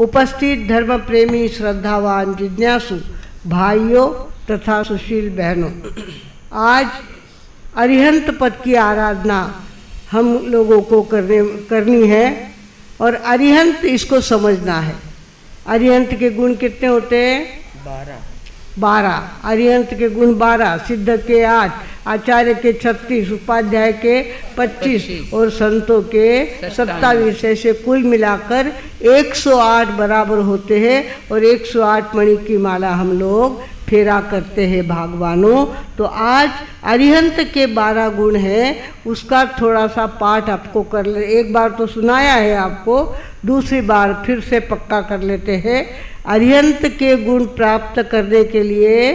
उपस्थित धर्म प्रेमी श्रद्धावान जिज्ञासु भाइयों तथा सुशील बहनों, आज अरिहंत पद की आराधना हम लोगों को करनी है और अरिहंत इसको समझना है। अरिहंत के गुण कितने होते हैं? 12। अरिहंत के गुण 12, सिद्ध के 8, आचार्य के 36, उपाध्याय के 25 और संतों के 27। ऐसे कुल मिलाकर 108 बराबर होते हैं और 108 मणि की माला हम लोग फेरा करते हैं भगवानों। तो आज अरिहंत के 12 गुण हैं, उसका थोड़ा सा पाठ आपको कर ले। एक बार तो सुनाया है आपको, दूसरी बार फिर से पक्का कर लेते हैं। अरिहंत के गुण प्राप्त करने के लिए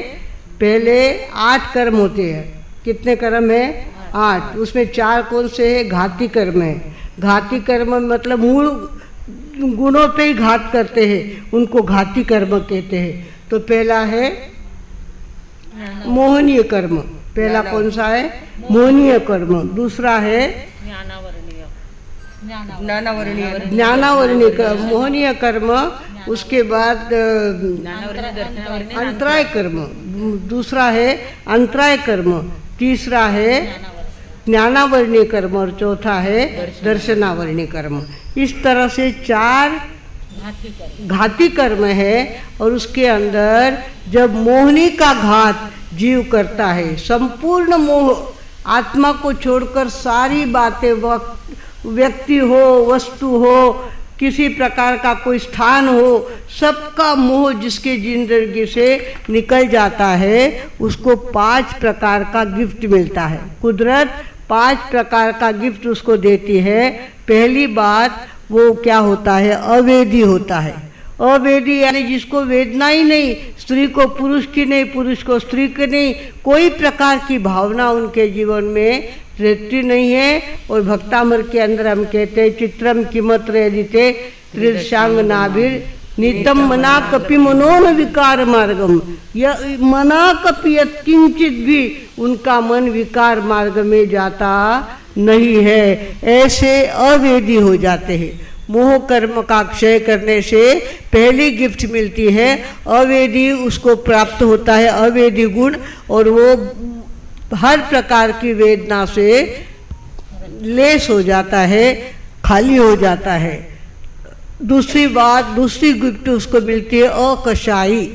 पहले 8 कर्म होते हैं। कितने कर्म है? 8। उसमें 4 कौन से है? घाती कर्म है। घाती कर्म मतलब मूल गुणों पे ही घात करते हैं, उनको घाती कर्म कहते हैं। तो पहला है मोहनीय कर्म। पहला कौन सा है? मोहनीय कर्म। दूसरा है ज्ञानावरणीय कर्म, मोहनीय कर्म। उसके बाद अंतराय कर्म, दूसरा है अंतराय कर्म। तीसरा है ज्ञानावरणीय कर्म और चौथा है दर्शनावरणीय कर्म। इस तरह से 4 घाती कर्म है। और उसके अंदर जब मोहनी का घात जीव करता है, संपूर्ण मोह, आत्मा को छोड़कर सारी बातें, व्यक्ति हो, वस्तु हो, किसी प्रकार का कोई स्थान हो, सबका मोह जिसके जिंदगी से निकल जाता है, उसको 5 प्रकार का गिफ्ट मिलता है। कुदरत 5 प्रकार का गिफ्ट उसको देती है। पहली बात वो क्या होता है? अवेदी होता है। अवेदी यानी जिसको वेदना ही नहीं, स्त्री को पुरुष की नहीं, पुरुष को स्त्री की नहीं, कोई प्रकार की भावना उनके जीवन में रहती नहीं है। और भक्तामर के अंदर हम कहते हैं चित्रम किमत्र यदिते त्रिशांग नाभिर नितम मना कपि मनोन विकार मार्गम। यह मना कपि किंचित भी उनका मन विकार मार्ग में जाता नहीं है। ऐसे अवेदी हो जाते हैं। मोह कर्म का क्षय करने से पहली गिफ्ट मिलती है अवेदी, उसको प्राप्त होता है अवेदी गुण, और वो हर प्रकार की वेदना से लेस हो जाता है, खाली हो जाता है। दूसरी बात, दूसरी गिफ्ट उसको मिलती है अकशाई।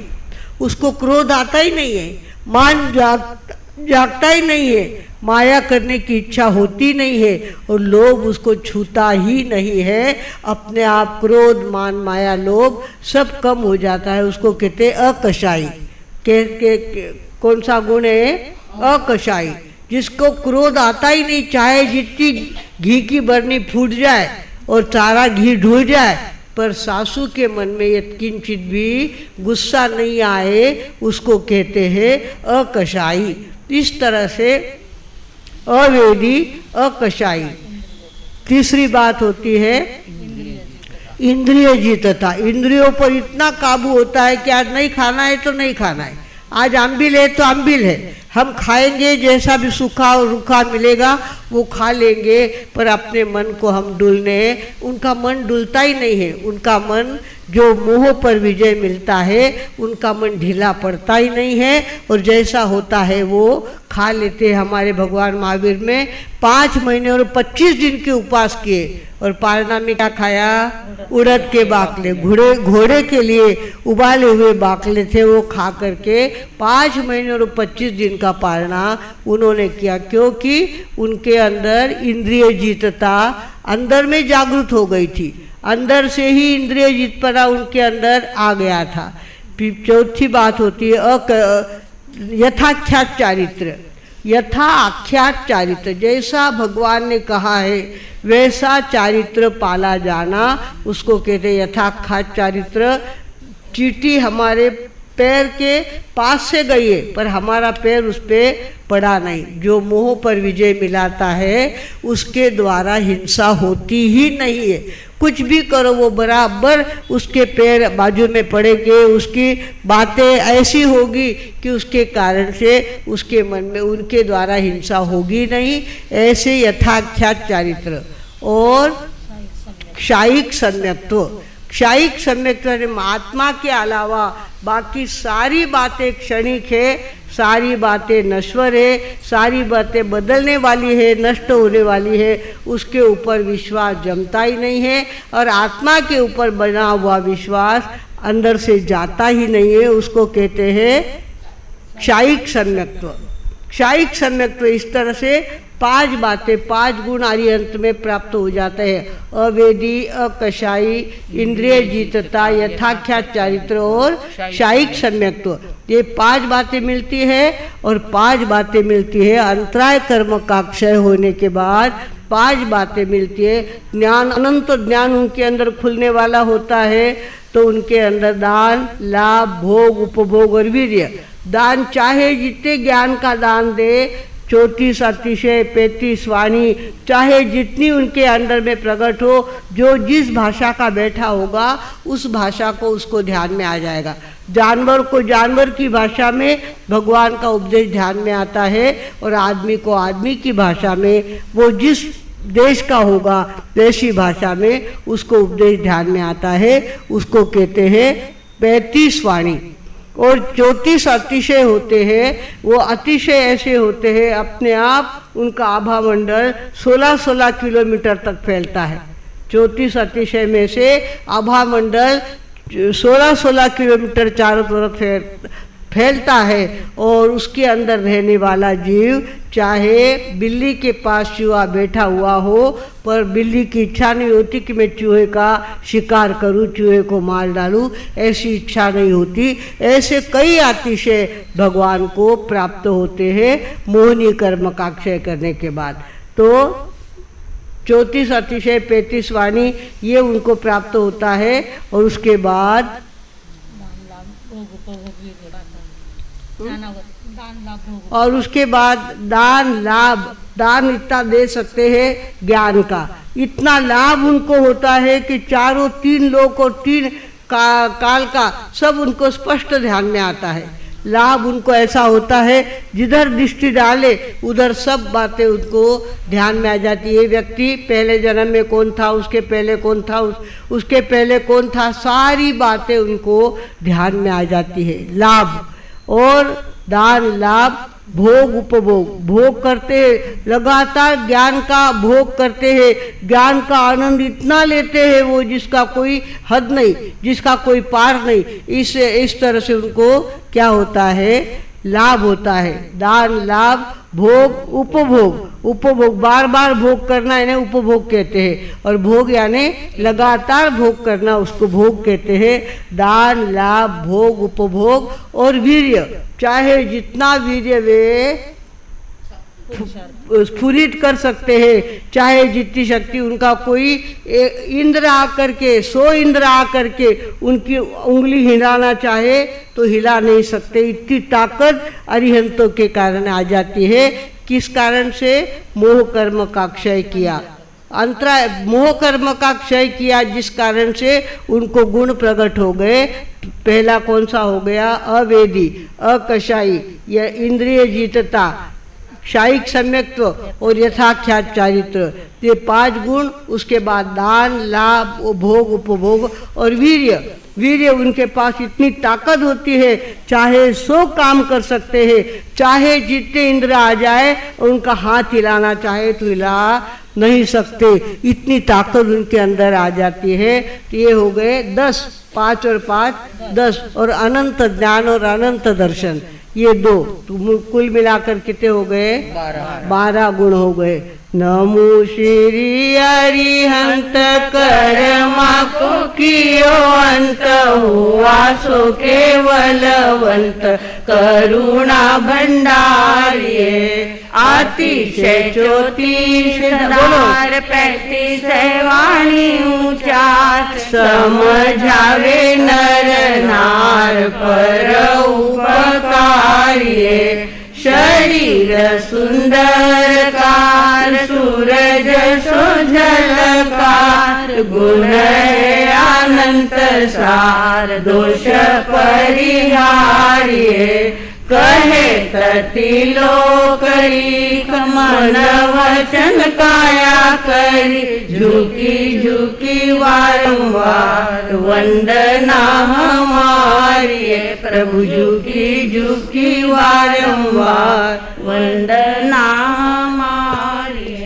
उसको क्रोध आता ही नहीं है, मान जागता ही नहीं है, माया करने की इच्छा होती नहीं है और लोभ उसको छूता ही नहीं है। अपने आप क्रोध, मान, माया, लोभ सब कम हो जाता है। उसको कहते हैं अकशाई। कौन सा गुण है? अकशाई। जिसको क्रोध आता ही नहीं, चाहे जितनी घी की बरनी फूट जाए और सारा घी ढूंढ जाए, पर सासू के मन में यह किंचित भी गुस्सा नहीं आए, उसको कहते हैं अकशाई। इस तरह से अवेदी, अकशाई। तीसरी बात होती है इंद्रिय जीतता। इंद्रियों पर इतना काबू होता है कि आज नहीं खाना है तो नहीं खाना है, आज अम्बिल है तो अम्बिल है, हम खाएंगे, जैसा भी सूखा और रूखा मिलेगा वो खा लेंगे, पर अपने मन को हम डुलने, उनका मन डुलता ही नहीं है। उनका मन, जो मोह पर विजय मिलता है, उनका मन ढीला पड़ता ही नहीं है और जैसा होता है वो खा लेते हैं। हमारे भगवान महावीर में 5 महीने और 25 दिन के उपवास किए और पारना में क्या खाया? उड़द के बाकले। घोड़े के लिए उबाले हुए बाकले थे, वो खा करके 5 महीने और 25 दिन का पारना उन्होंने किया, क्योंकि उनके अंदर इंद्रिय जीतता अंदर में जागृत हो गई थी। अंदर से ही इंद्रिय जीतपना उनके अंदर आ गया था। चौथी बात होती है यथाख्यात चारित्र। यथा आख्यात चारित्र, जैसा भगवान ने कहा है वैसा चारित्र पाला जाना, उसको कहते यथाख्यात चारित्र। चींटी हमारे पैर के पास से गई है पर हमारा पैर उस पर पड़ा नहीं। जो मोह पर विजय मिलाता है उसके द्वारा हिंसा होती ही नहीं है। कुछ भी करो वो बराबर उसके पैर बाजू में पड़ेंगे, उसकी बातें ऐसी होगी कि उसके कारण से उसके मन में उनके द्वारा हिंसा होगी नहीं। ऐसे यथाख्यात चारित्र और क्षायिक सम्यक्त्व। क्षायिक सम्यक आत्मा के अलावा बाकी सारी बातें क्षणिक है, सारी बातें नश्वर है, सारी बातें बदलने वाली है, नष्ट होने वाली है, उसके ऊपर विश्वास जमता ही नहीं है। और आत्मा के ऊपर बना हुआ विश्वास अंदर से जाता ही नहीं है, उसको कहते हैं क्षायिक सम्यक्त्व। क्षायिक सम्यक्त्व इस तरह से 5 बातें, 5 गुण आर्यंत में प्राप्त हो जाते हैं। अवेदी, अकषायी, इंद्रिय जीतता, यथाख्यात चारित्र और क्षायिक सम्यक्त्व, ये 5 बातें मिलती है। और 5 बातें मिलती है अंतराय कर्म का क्षय होने के बाद 5 बातें मिलती है। ज्ञान, अनंत ज्ञान उनके अंदर खुलने वाला होता है, तो उनके अंदर दान, लाभ, भोग, उपभोग और वीर्य। दान चाहे जितने ज्ञान का दान दे, 34 अतिशय, 35 वाणी, चाहे जितनी उनके अंदर में प्रकट हो, जो जिस भाषा का बैठा होगा उस भाषा को उसको ध्यान में आ जाएगा। जानवर को जानवर की भाषा में भगवान का उपदेश ध्यान में आता है, और आदमी को आदमी की भाषा में, वो जिस देश का होगा वैसी भाषा में उसको उपदेश ध्यान में आता है, उसको कहते हैं 35 वाणी। और 34 अतिशय होते हैं, वो अतिशय ऐसे होते हैं अपने आप उनका आभा मंडल 16-16 किलोमीटर तक फैलता है। 34 अतिशय में से आभा मंडल 16-16 किलोमीटर चारों तरफ फैलता है। और उसके अंदर रहने वाला जीव, चाहे बिल्ली के पास चूहा बैठा हुआ हो, पर बिल्ली की इच्छा नहीं होती कि मैं चूहे का शिकार करूं, चूहे को मार डालूं, ऐसी इच्छा नहीं होती। ऐसे कई अतिशय भगवान को प्राप्त होते हैं मोहनी कर्म का क्षय करने के बाद। तो 34 अतिशय, 35 वाणी, ये उनको प्राप्त होता है। और उसके बाद दान, लाभ, दान इतना दे सकते हैं ज्ञान का, इतना लाभ उनको होता है कि चारों 3 लोक और 3 काल का सब उनको स्पष्ट ध्यान में आता है। लाभ उनको ऐसा होता है जिधर दृष्टि डाले उधर सब बातें उनको ध्यान में आ जाती है। व्यक्ति पहले जन्म में कौन था, उसके पहले कौन था, उसके पहले कौन था, सारी बातें उनको ध्यान में आ जाती है। लाभ और दान, लाभ, भोग, उपभोग, भोग करते हैं, लगातार ज्ञान का भोग करते हैं, ज्ञान का आनंद इतना लेते हैं वो जिसका कोई हद नहीं, जिसका कोई पार नहीं। इस तरह से उनको क्या होता है, लाभ होता है। दान, लाभ, भोग, उपभोग। उपभोग बार बार भोग करना इन्हें उपभोग कहते हैं, और भोग यानी लगातार भोग करना उसको भोग कहते हैं। दान, लाभ, भोग, उपभोग और वीर्य, चाहे जितना वीर्य वे स्फुरित कर सकते हैं, चाहे जितनी शक्ति उनका कोई इंद्र आकर के 100 इंद्र आकर के उनकी उंगली हिलाना चाहे तो हिला नहीं सकते। इतनी ताकत अरिहंतों के कारण आ जाती है। किस कारण से? मोह कर्म का क्षय किया, अंतराय मोह कर्म का क्षय किया, जिस कारण से उनको गुण प्रकट हो गए। पहला कौन सा हो गया? अवेदी, अकषायी, या इंद्रिय जीतता, क्षायिक सम्यक्त्व और यथाख्यात चारित्र, ये 5 गुण। उसके बाद दान, लाभ, भोग, उपभोग और वीर्य। वीर्य उनके पास इतनी ताकत होती है, चाहे 100 काम कर सकते हैं, चाहे जितने इंद्र आ जाए और उनका हाथ हिलाना चाहे तो हिला नहीं सकते, इतनी ताकत उनके अंदर आ जाती है। तो ये हो गए 10, 5 और 5 10, और अनंत ज्ञान और अनंत दर्शन, ये 2, तो कुल मिलाकर कितने हो गए? 12 गुण हो गए। नमो श्री अरिहंत कर्मा को कियो अंत, हुआ सो केवलवंत करुणा भंडारिये। अतिशय 34 35 वाणी ऊंचा, समझावे नर नार पर उपकारिये। शरीर सुंदर कार, सूरज सो झलकार, गुण अनंत सार, दोष परिहारिये। कहे ततिलोकरी मन वचन काया करी झुकी झुकी वारंवार वंदना हमारी प्रभु झुकी झुकी वारंवार वंदना हमारी।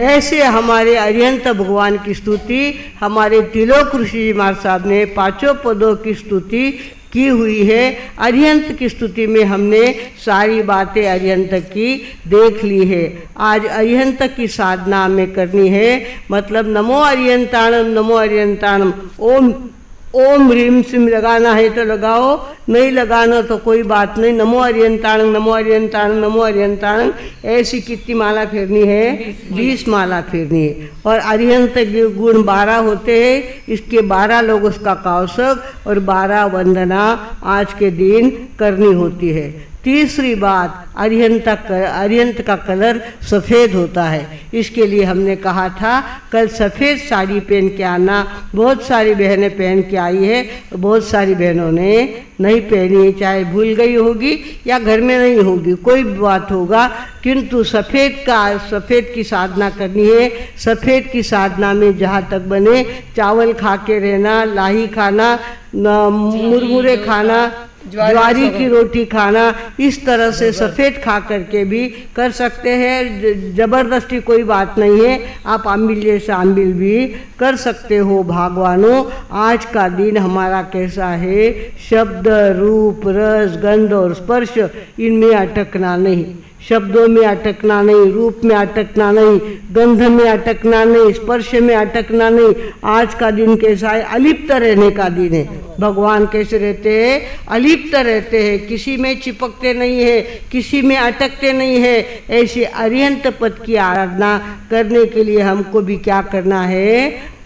ऐसे हमारे अरिहंत भगवान की स्तुति हमारे तिलोक ऋषि जी महाराज साहब ने पांचों पदों की स्तुति की हुई है। अरिहंत की स्तुति में हमने सारी बातें अरिहंत की देख ली है। आज अरिहंत की साधना में करनी है, मतलब नमो अरिहंताणम नमो अरिहंताणम। ओम ह्रीम सिम लगाना है तो लगाओ, नहीं लगाना तो कोई बात नहीं। नमो अरिहंताणम नमो अरिहंताणम नमो अरिहंताणम ऐसी कितनी माला फेरनी है? 20 माला फेरनी है। और अरिहंत के गुण 12 होते हैं, इसके 12 लोग उसका कौशक और 12 वंदना आज के दिन करनी होती है। तीसरी बात, अरिहंत का कलर सफ़ेद होता है। इसके लिए हमने कहा था कल सफ़ेद साड़ी पहन के आना। बहुत सारी बहनें पहन के आई है, बहुत सारी बहनों ने नहीं पहनी है, चाहे भूल गई होगी या घर में नहीं होगी, कोई बात होगा, किंतु सफ़ेद की साधना करनी है। सफ़ेद की साधना में जहाँ तक बने चावल खा के रहना, लाही खाना, मुरमुरे खाना, ज्वारी की रोटी खाना, इस तरह से सफ़ेद खा करके भी कर सकते हैं। जबरदस्ती कोई बात नहीं है, आप अम्बिल जैसा अम्बिल भी कर सकते हो। भगवानों, आज का दिन हमारा कैसा है? शब्द, रूप, रस, गंध और स्पर्श, इनमें अटकना नहीं। शब्दों में अटकना नहीं, रूप में अटकना नहीं, गंध में अटकना नहीं, स्पर्श में अटकना नहीं। आज का दिन कैसा है? अलिप्त रहने का दिन है। भगवान कैसे रहते हैं? अलिप्त रहते हैं, किसी में चिपकते नहीं है, किसी में अटकते नहीं है। ऐसे अरिहंत पद की आराधना करने के लिए हमको भी क्या करना है?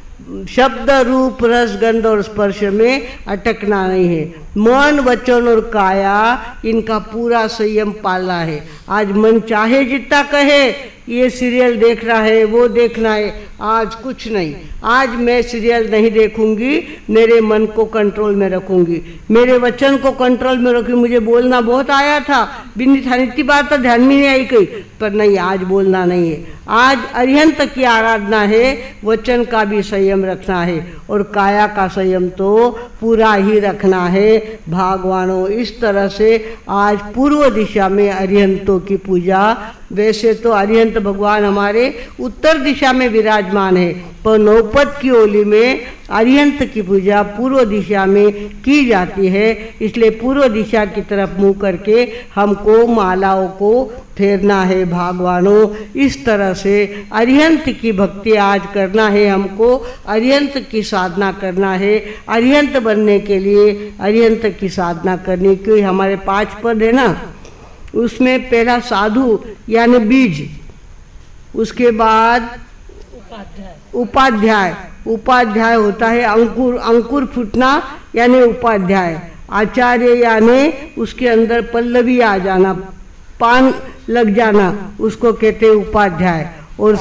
शब्द, रूप, रस, गंध और स्पर्श में अटकना नहीं है। मन, वचन और काया, इनका पूरा संयम पालना है। आज मन चाहे जितना कहे ये सीरियल देखना है, वो देखना है, आज कुछ नहीं। आज मैं सीरियल नहीं देखूंगी, मेरे मन को कंट्रोल में रखूंगी, मेरे वचन को कंट्रोल में रखूंगी। मुझे बोलना बहुत आया था, बिन्नी थानी इतनी बात तो ध्यान में नहीं आई कहीं, पर नहीं, आज बोलना नहीं है। आज अरिहंत की आराधना है, वचन का भी संयम रखना है और काया का संयम तो पूरा ही रखना है। भगवानों, इस तरह से आज पूर्व दिशा में अरिहंतों की पूजा, वैसे तो अरिहंत भगवान हमारे उत्तर दिशा में विराजमान है, पर नौपद की ओली में अरिहंत की पूजा पूर्व दिशा में की जाती है। इसलिए पूर्व दिशा की तरफ मुँह करके हमको मालाओं को फेरना है। भगवानों, इस तरह से अरिहंत की भक्ति आज करना है, हमको अरिहंत की साधना करना है। अरिहंत बनने के लिए अरिहंत की साधना करनी, क्योंकि हमारे 5 पद है ना, उसमें पहला साधु यानी बीज, उसके बाद उपाध्याय होता है अंकुर फूटना यानी उपाध्याय। आचार्य यानी उसके अंदर पल्लवी आ जाना, पान लग जाना, उसको कहते हैं उपाध्याय। और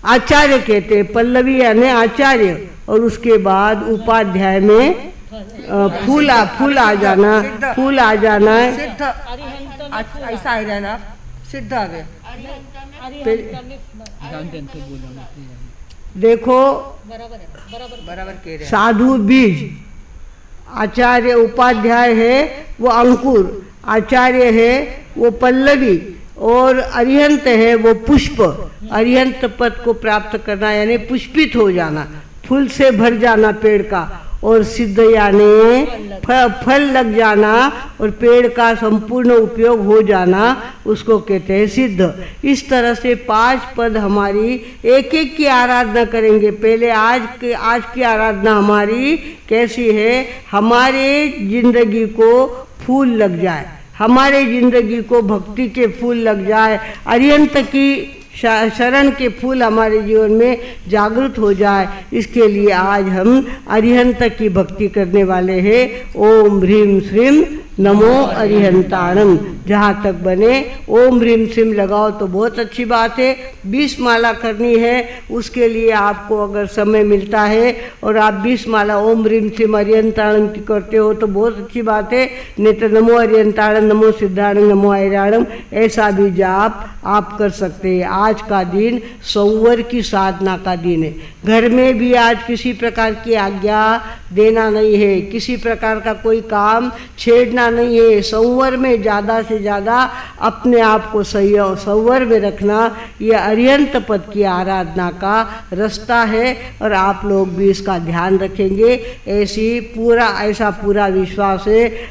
आचार्य कहते हैं, पल्लवी यानी आचार्य, और उसके बाद उपाध्याय में फूल आ जाना, फूल आ जाना है। ऐसा है ना, सिद्ध आ गया। देखो, बराबर कह रहे। साधु बीज, आचार्य उपाध्याय है वो अंकुर, आचार्य है वो पल्लवी, और अरिहंत है वो पुष्प। अरिहंत पद को प्राप्त करना यानी पुष्पित हो जाना, फूल से भर जाना पेड़ का। और सिद्ध यानी फल लग जाना और पेड़ का संपूर्ण उपयोग हो जाना, उसको कहते हैं सिद्ध। इस तरह से 5 पद हमारी एक एक की आराधना करेंगे। पहले आज की आराधना हमारी कैसी है? हमारे जिंदगी को फूल लग जाए, हमारे जिंदगी को भक्ति के फूल लग जाए, अरिहंत की शरण के फूल हमारे जीवन में जागृत हो जाए। इसके लिए आज हम अरिहंत की भक्ति करने वाले हैं। ओम ह्रीम श्रीम नमो अरिहंताणम। जहाँ तक बने ओम ह्रीम श्रीम लगाओ तो बहुत अच्छी बात है। 20 माला करनी है, उसके लिए आपको अगर समय मिलता है और आप 20 माला ओम ह्रीम श्रीम अरिहंताणम की करते हो तो बहुत अच्छी बात है। नहीं तो नमो अरिहंताणम, नमो सिद्धाणम, नमो ऐराणम ऐसा भी जाप आप कर सकते हैं। आज का दिन संवर की साधना का दिन है। घर में भी आज किसी प्रकार की आज्ञा देना नहीं है, किसी प्रकार का कोई काम छेड़ना नहीं है। संवर में ज़्यादा से ज़्यादा अपने आप को संवर में रखना, ये अरिहंत पद की आराधना का रास्ता है और आप लोग भी इसका ध्यान रखेंगे, ऐसा पूरा विश्वास है।